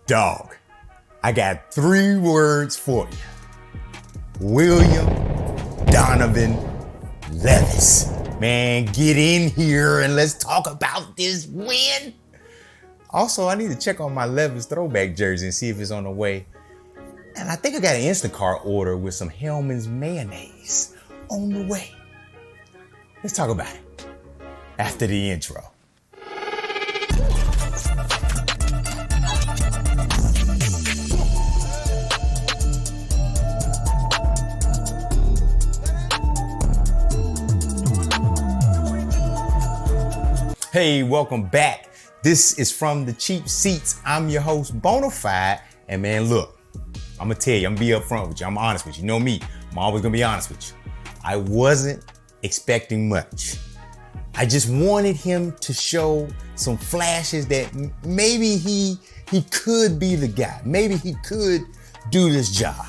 Dog, I got 3 words for you. William Donovan Levis. Man, get in here and let's talk about this win. Also, I need to check on my Levis throwback jersey and see if it's on the way. And I think I got an Instacart order with some Hellman's mayonnaise on the way. Let's talk about it after the intro. Hey, welcome back. This is From the Cheap Seats. I'm your host, Bonafide. And man, look, I'm gonna tell you, I'm gonna be upfront with you. I'm honest with you. You know me, I'm always gonna be honest with you. I wasn't expecting much. I just wanted him to show some flashes that maybe he could be the guy. Maybe he could do this job.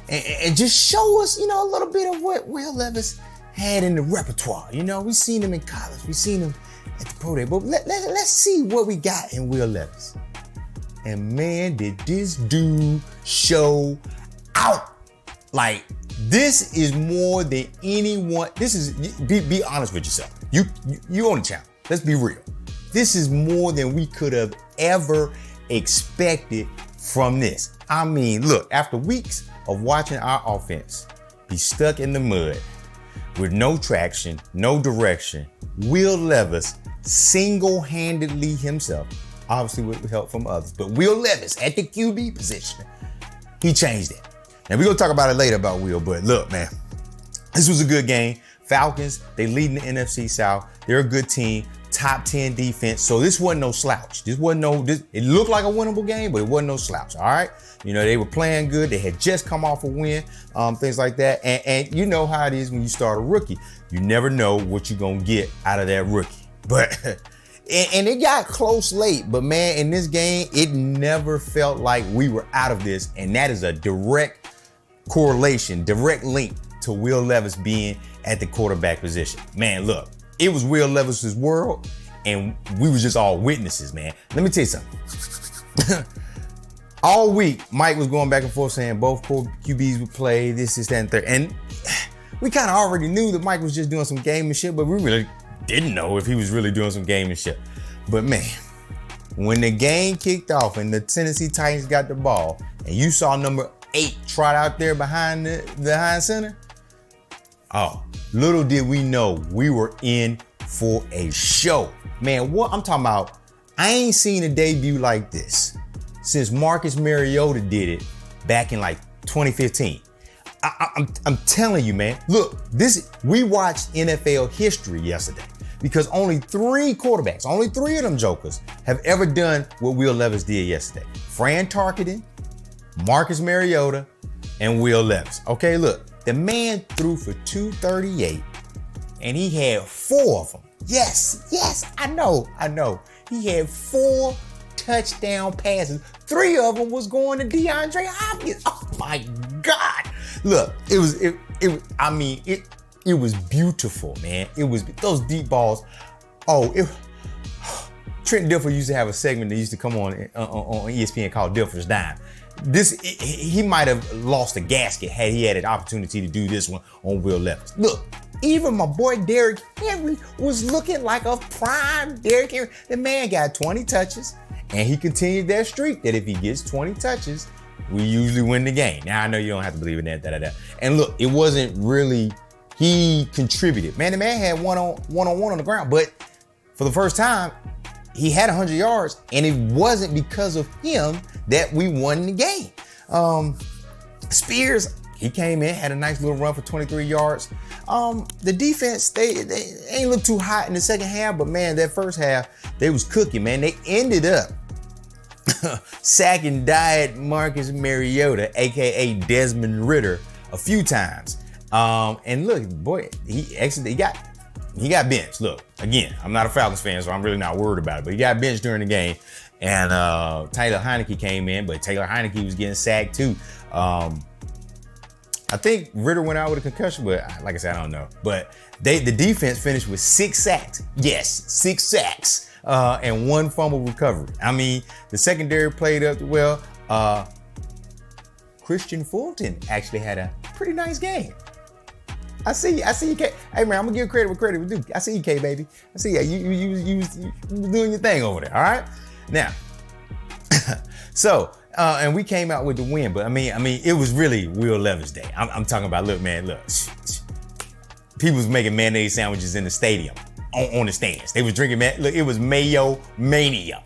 And just show us, a little bit of what Will Levis had in the repertoire. We've seen him in college. We've seen him at the pro day. But let's see what we got in Will Levis. And man, did this dude show out. Like, this is more than anyone. This is, be honest with yourself. You on the channel. Let's be real. This is more than we could have ever expected from this. I mean, look, after weeks of watching our offense be stuck in the mud with no traction, no direction, Will Levis single-handedly himself, obviously with help from others, but Will Levis at the QB position, he changed it. Now, we're going to talk about it later about Will, but look, man, this was a good game. Falcons, they lead in the NFC South. They're a good team, top 10 defense. So this wasn't no slouch. It looked like a winnable game, but it wasn't no slouch, all right? They were playing good. They had just come off a win, things like that. And you know how it is when you start a rookie. You never know what you're going to get out of that rookie. But, and it got close late, but man, in this game, it never felt like we were out of this. And that is a direct correlation, direct link to Will Levis being at the quarterback position. Man, look, it was Will Levis's world, and we was just all witnesses, man. Let me tell you something. All week, Mike was going back and forth saying both QBs would play, this, that, and third. And we kind of already knew that Mike was just doing some gamemanship, but we really didn't know if he was really doing some gamemanship. But man, when the game kicked off and the Tennessee Titans got the ball, and you saw number 8 trot out there behind the center, oh, little did we know we were in for a show. Man, what I'm talking about, I ain't seen a debut like this since Marcus Mariota did it back in like 2015. I'm telling you, man, look, we watched NFL history yesterday because only 3 quarterbacks, only 3 of them jokers have ever done what Will Levis did yesterday. Fran Tarkenton, Marcus Mariota, and Will Levis. Okay, look, the man threw for 238 and he had 4 of them. Yes, I know. He had 4 touchdown passes. 3 of them was going to DeAndre Hopkins. Oh my God. Look, it was beautiful, man. It was those deep balls. Trent Dilfer used to have a segment that used to come on ESPN called Dilfer's Dime. He might have lost a gasket had he had an opportunity to do this one on Will Levis. Look, even my boy Derrick Henry was looking like a prime Derrick Henry. The man got 20 touches, and he continued that streak that if he gets 20 touches, we usually win the game. Now, I know you don't have to believe in that, And look, it wasn't really, he contributed. Man, the man had one-on-one on the ground, but for the first time, he had 100 yards, and it wasn't because of him that we won the game. Spears, he came in, had a nice little run for 23 yards. The defense, they ain't look too hot in the second half, but man, that first half, they was cooking, man. They ended up sacking Diet Marcus Mariota, AKA Desmond Ridder, a few times. And look, boy, he got benched. Look, again, I'm not a Falcons fan, so I'm really not worried about it, but he got benched during the game. And Taylor Heineke came in, but Taylor Heineke was getting sacked too. I think Ridder went out with a concussion, but like I said, I don't know. But the defense finished with 6 sacks. Yes, 6 sacks and 1 fumble recovery. I mean, the secondary played up well. Christian Fulton actually had a pretty nice game. I see you, K. Hey man, I'm gonna give credit where credit was due. I see you, K baby. I see you doing your thing over there. All right. Now, so and we came out with the win, but I mean, it was really Will Levis day. I'm talking about, look, man, look. People was making mayonnaise sandwiches in the stadium, on the stands. They was drinking, look, it was Mayo Mania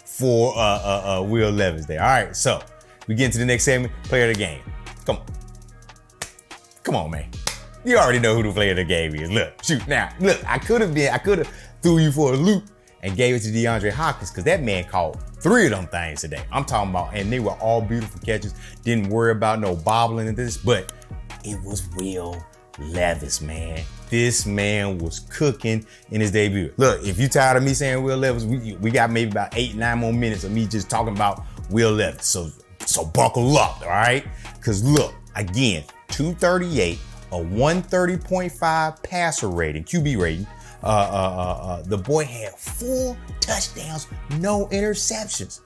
for Will Levis day. All right, so we get into the next segment, player of the game. Come on, man. You already know who the player of the game is. Look, shoot. Now, look, I could have threw you for a loop and gave it to DeAndre Hopkins, because that man caught 3 of them things today. I'm talking about, and they were all beautiful catches. Didn't worry about no bobbling and this, but it was Will Levis, man. This man was cooking in his debut. Look, if you tired of me saying Will Levis, we got maybe about 8-9 more minutes of me just talking about Will Levis. So buckle up, all right? Because look, again, 238, a 130.5 passer rating, QB rating. The boy had 4 touchdowns, no interceptions.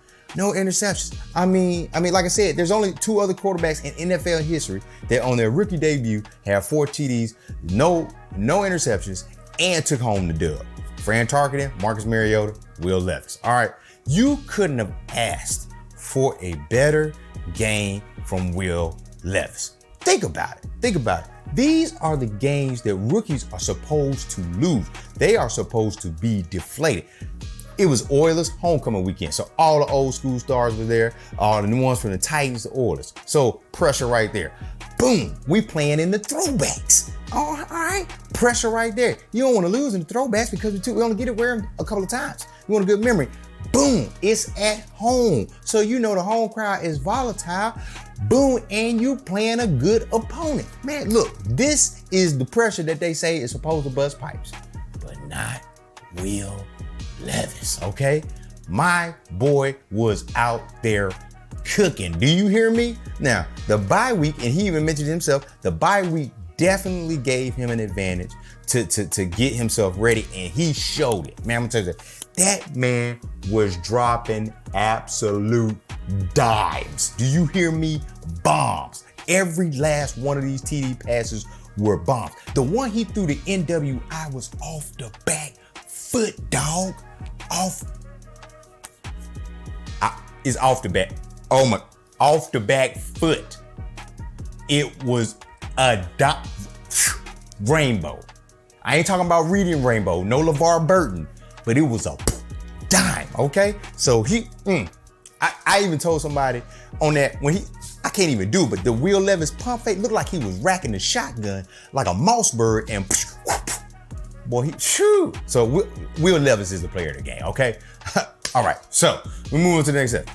I mean, like I said, there's only 2 other quarterbacks in NFL history that on their rookie debut have 4 TDs, no interceptions, and took home the dub. Fran Tarkenton, Marcus Mariota, Will Levis. All right, you couldn't have asked for a better game from Will Levis. Think about it. These are the games that rookies are supposed to lose. They are supposed to be deflated. It was Oilers homecoming weekend, so all the old school stars were there, all the new ones from the Titans to Oilers. So pressure right there. Boom, we playing in the throwbacks. All right, pressure right there. You don't want to lose in the throwbacks because we only get to wear them a couple of times. You want a good memory. Boom, it's at home. So you know the home crowd is volatile. Boom, and you playing a good opponent. Man, look, this is the pressure that they say is supposed to bust pipes, but not Will Levis, okay? My boy was out there cooking. Do you hear me? Now, the bye week, and he even mentioned himself, the bye week definitely gave him an advantage to get himself ready, and he showed it. Man, I'm gonna tell you that man was dropping absolute dimes. Do you hear me? Bombs. Every last one of these TD passes were bombs. The one he threw to NWI was off the back foot, dog. It's off the back. Oh my, off the back foot. It was a rainbow. I ain't talking about reading rainbow, no LeVar Burton, but it was a dime, okay? So I even told somebody on that when I can't even do it, but the Will Levis pump fake looked like he was racking the shotgun like a mouse bird, and boy, So Will Levis is the player of the game, okay? All right, so we move on to the next step.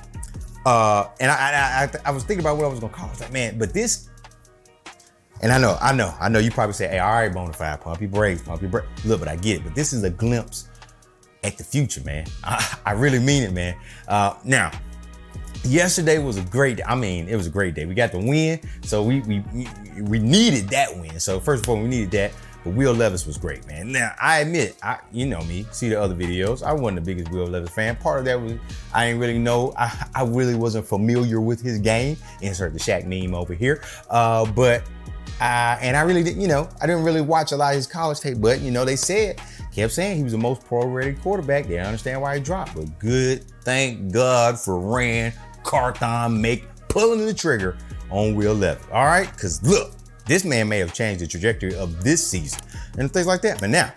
And I was thinking about what I was gonna call it. I was like, man, but this, and I know you probably say, hey, all right, Bonafide, pump your brakes. Look, but I get it, but this is a glimpse at the future, man. I really mean it, man. Now, yesterday was a great day. I mean, it was a great day. We got the win, so we needed that win. So first of all, we needed that. But Will Levis was great, man. Now, I admit, you know me, see the other videos, I wasn't the biggest Will Levis fan. Part of that was I didn't really know, I really wasn't familiar with his game. Insert the Shaq meme over here. And I really didn't, I didn't really watch a lot of his college tape, but they kept saying he was the most pro-rated quarterback. They understand why he dropped, but good, thank God for Rand Carthon pulling the trigger on Will Levis. All right, because look, this man may have changed the trajectory of this season and things like that. But now,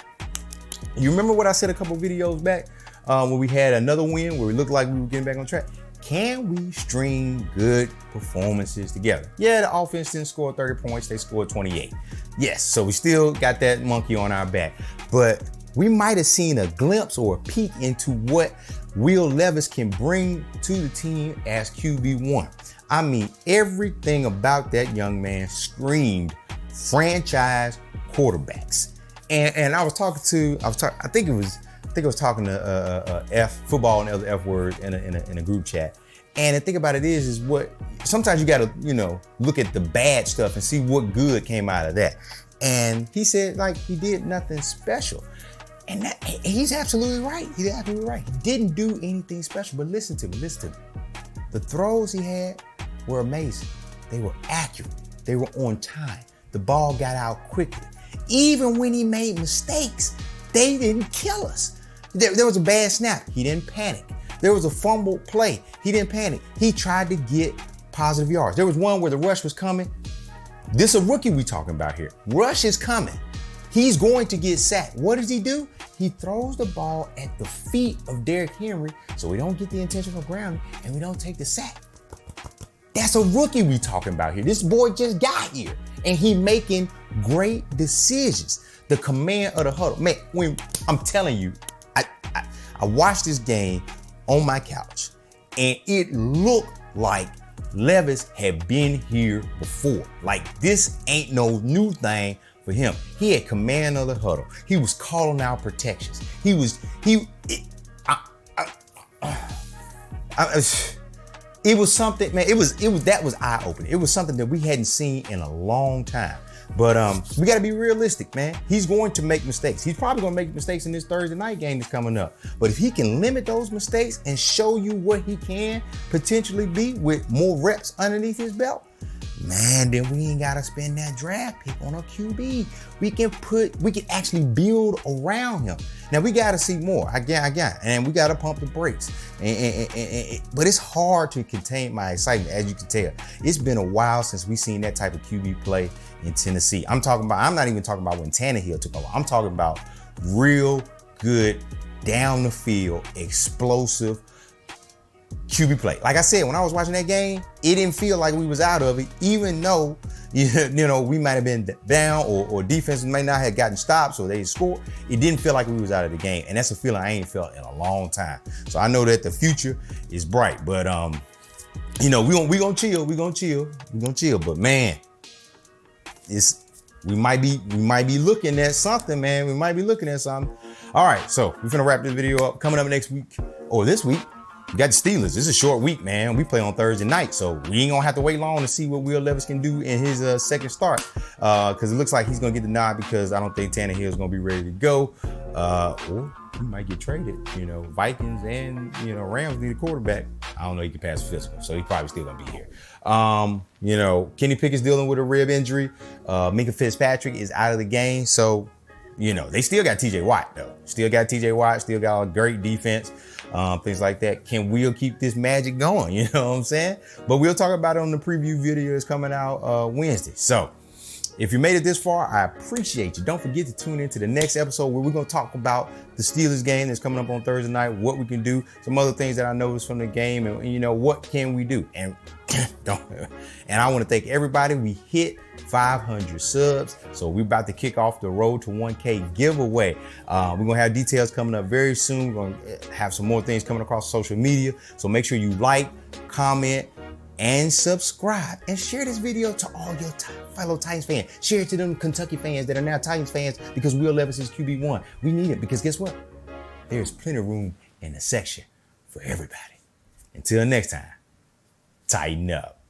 you remember what I said a couple videos back when we had another win where we looked like we were getting back on track? Can we string good performances together? Yeah, the offense didn't score 30 points. They scored 28. Yes, so we still got that monkey on our back. But we might have seen a glimpse or a peek into what Will Levis can bring to the team as QB1. I mean, everything about that young man screamed franchise quarterbacks. And I was talking to, I think I was talking to F football and other F words in a group chat. And the thing about it is what sometimes you gotta, look at the bad stuff and see what good came out of that. And he said, like, he did nothing special. And he's absolutely right. He's absolutely right. He didn't do anything special, but listen to me. The throws he had were amazing. They were accurate. They were on time. The ball got out quickly. Even when he made mistakes, they didn't kill us. There was a bad snap. He didn't panic. There was a fumbled play. He didn't panic. He tried to get positive yards. There was one where the rush was coming. This is a rookie we talking about here. Rush is coming. He's going to get sacked. What does he do? He throws the ball at the feet of Derrick Henry so we don't get the intentional grounding and we don't take the sack. That's a rookie we talking about here. This boy just got here and he making great decisions. The command of the huddle. Man, I'm telling you, I watched this game on my couch and it looked like Levis had been here before. Like this ain't no new thing for him. He had command of the huddle. He was calling out protections. It was something, man. That was eye-opening. It was something that we hadn't seen in a long time. But we got to be realistic, man. He's going to make mistakes. He's probably going to make mistakes in this Thursday night game that's coming up. But if he can limit those mistakes and show you what he can potentially be with more reps underneath his belt, man, then we ain't got to spend that draft pick on a QB. We can actually build around him. Now we got to see more. I got, and we got to pump the brakes. But it's hard to contain my excitement, as you can tell. It's been a while since we seen that type of QB play in Tennessee. I'm not even talking about when Tannehill took over. I'm talking about real good, down the field, explosive QB play. Like I said, when I was watching that game, it didn't feel like we was out of it, even though we might have been down or defense may not have gotten stops or they scored. It didn't feel like we was out of the game, and that's a feeling I ain't felt in a long time. So I know that the future is bright, but we gonna chill. But man, we might be looking at something, man. We might be looking at something. All right, so we're gonna wrap this video up. Coming up next week or this week, we got the Steelers. This is a short week, man. We play on Thursday night, so we ain't gonna have to wait long to see what Will Levis can do in his second start. Because it looks like he's gonna get the nod because I don't think Tannehill is gonna be ready to go. Or he might get traded. Vikings and Rams need a quarterback. I don't know. He can pass physical, so he's probably still gonna be here. Kenny Pickett's dealing with a rib injury. Minka Fitzpatrick is out of the game, so they still got TJ Watt though. Still got a great defense. Things like that. Can Will keep this magic going? You know what I'm saying? But we'll talk about it on the preview video that's coming out Wednesday. So if you made it this far, I appreciate you. Don't forget to tune into the next episode where we're going to talk about the Steelers game that's coming up on Thursday night, what we can do, some other things that I noticed from the game, and what can we do? And I want to thank everybody. We hit 500 subs, so we're about to kick off the road to 1K giveaway. We're gonna have details coming up very soon. We're gonna have some more things coming across social media, so make sure you like, comment, and subscribe, and share this video to all your fellow Titans fans. Share it to them Kentucky fans that are now Titans fans because Will Levis is QB1. We need it because guess what? There's plenty of room in the section for everybody. Until next time, tighten up.